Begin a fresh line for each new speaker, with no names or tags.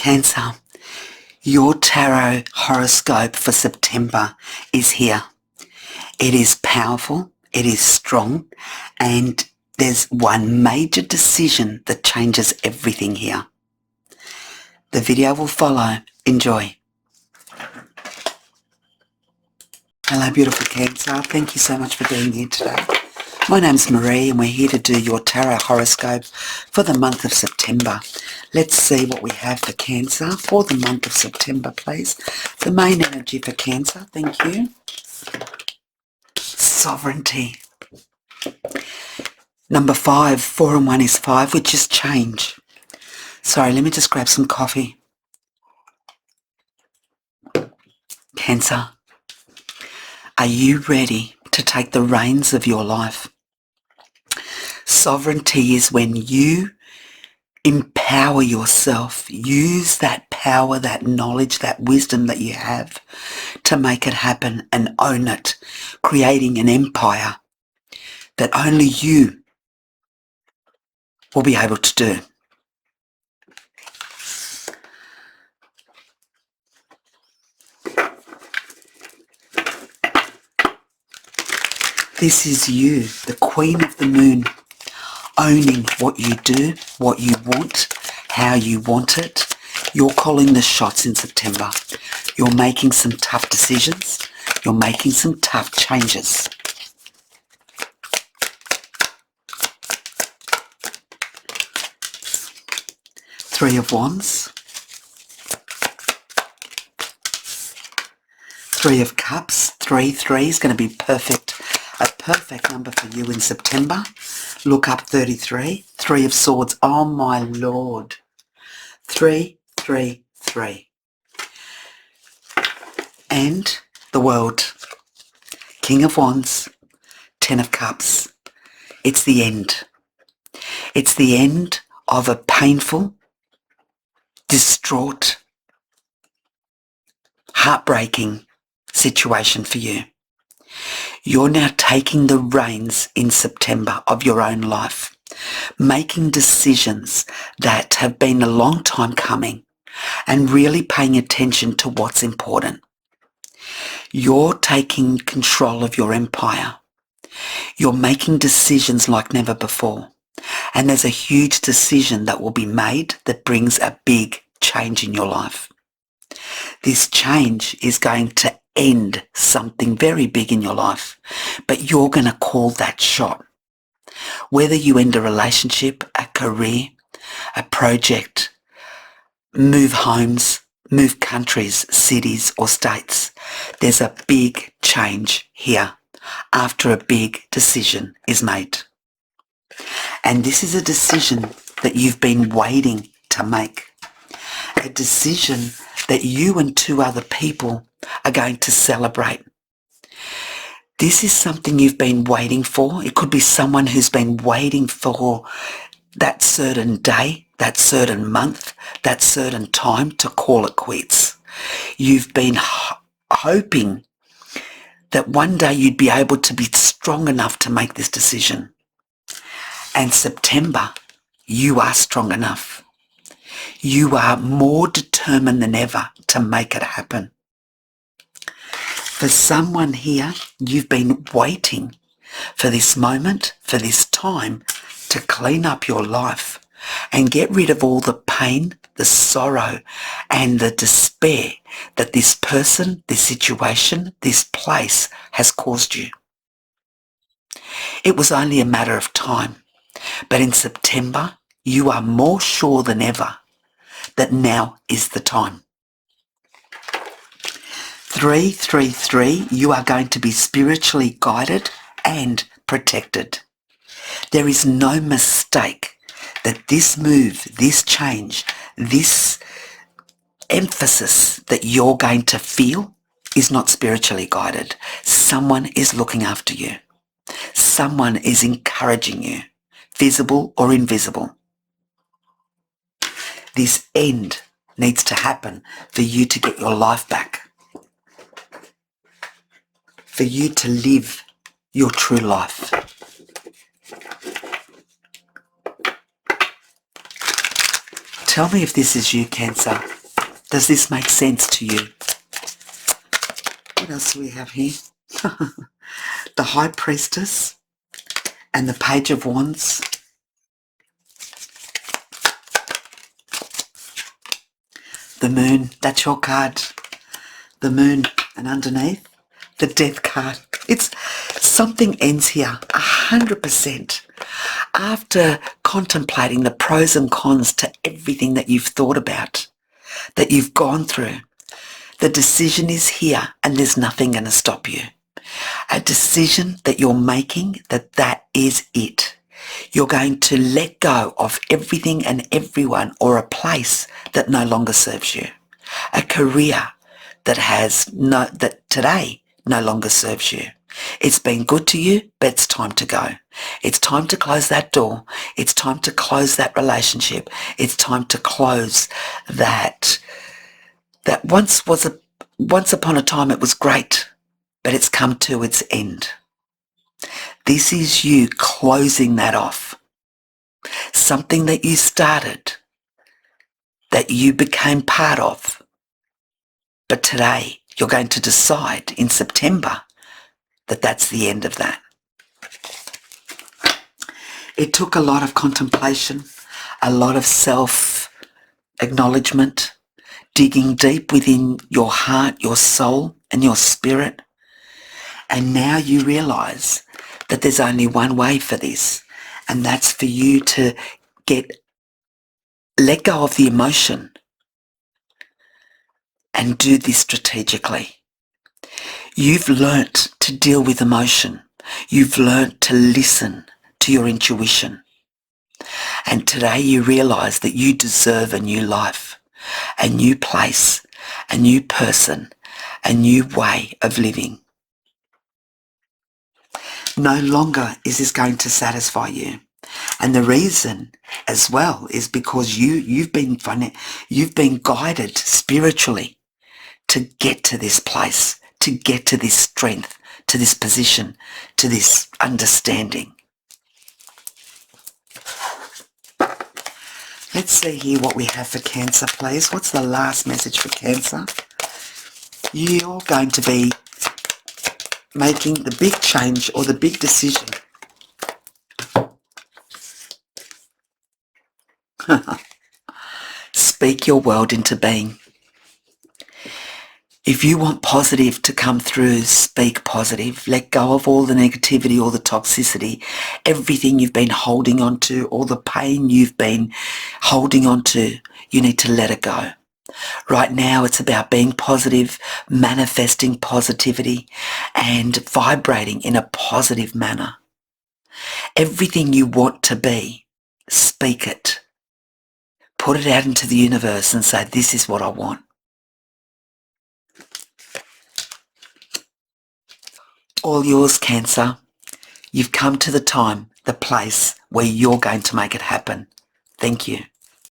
Cancer, your tarot horoscope for September is here. It is powerful, it is strong, and there's one major decision that changes everything here. The video will follow. Enjoy. Hello beautiful Cancer, thank you so much for being here today. My name's Marie and we're here to do your tarot horoscope for the month of September. Let's see what we have for Cancer for the month of September, please. The main energy for Cancer, thank you. Sovereignty. Number 5, 4 and 1 is 5, which is change. Sorry, let me just grab some coffee. Cancer, are you ready to take the reins of your life? Sovereignty is when you empower yourself, use that power, that knowledge, that wisdom that you have to make it happen and own it, creating an empire that only you will be able to do. This is you, the Queen of the Moon, owning what you do, what you want, how you want it. You're calling the shots in September. You're making some tough decisions. You're making some tough changes. Three of Wands. Three of Cups. 3 is going to be perfect. A perfect number for you in September. Look up 33. 3 of Swords. Oh my Lord. 3. And the World. King of Wands. 10 of Cups. It's the end. It's the end of a painful, distraught, heartbreaking situation for you. You're now taking the reins in September of your own life, making decisions that have been a long time coming and really paying attention to what's important. You're taking control of your empire. You're making decisions like never before. And there's a huge decision that will be made that brings a big change in your life. This change is going to end something very big in your life, but you're going to call that shot. Whether you end a relationship, a career, a project, move homes, move countries, cities or states, there's a big change here after a big decision is made. And this is a decision that you've been waiting to make. A decision that you and 2 other people are going to celebrate. This is something you've been waiting for. It could be someone who's been waiting for that certain day, that certain month, that certain time to call it quits. You've been hoping that one day you'd be able to be strong enough to make this decision. And September, you are strong enough. You are more determined than ever to make it happen. For someone here, you've been waiting for this moment, for this time to clean up your life and get rid of all the pain, the sorrow and the despair that this person, this situation, this place has caused you. It was only a matter of time, but in September, you are more sure than ever that now is the time. 3, you are going to be spiritually guided and protected. There is no mistake that this move, this change, this emphasis that you're going to feel is not spiritually guided. Someone is looking after you. Someone is encouraging you, visible or invisible. This end needs to happen for you to get your life back. For you to live your true life. Tell me if this is you, Cancer. Does this make sense to you? What else do we have here? The High Priestess and the Page of Wands. The Moon, that's your card. The Moon, and underneath, the Death card. It's something ends here, 100%. After contemplating the pros and cons to everything that you've thought about, that you've gone through, the decision is here and there's nothing going to stop you. A decision that you're making, that is it. You're going to let go of everything and everyone, or a place that no longer serves you. A career that today no longer serves you. It's been good to you, but it's time to go. It's time to close that door. It's time to close that relationship. It's time to close that once upon a time it was great, but it's come to its end. This is you closing that off. Something that you started, that you became part of. But today you're going to decide in September that that's the end of that. It took a lot of contemplation, a lot of self-acknowledgement, digging deep within your heart, your soul, and your spirit. And now you realise that there's only one way for this, and that's for you to let go of the emotion and do this strategically. You've learnt to deal with emotion. You've learnt to listen to your intuition. And today you realise that you deserve a new life, a new place, a new person, a new way of living. No longer is this going to satisfy you. And the reason as well is because you've been guided spiritually to get to this place, to get to this strength, to this position, to this understanding. Let's see here what we have for Cancer, please. What's the last message for Cancer? You're going to be making the big change or the big decision. Speak your world into being. If you want positive to come through, speak positive. Let go of all the negativity, all the toxicity, everything you've been holding on to, all the pain you've been holding on to. You need to let it go. Right now it's about being positive, manifesting positivity, and vibrating in a positive manner. Everything you want to be, speak it. Put it out into the universe and say, this is what I want. All yours, Cancer. You've come to the time, the place where you're going to make it happen. Thank you.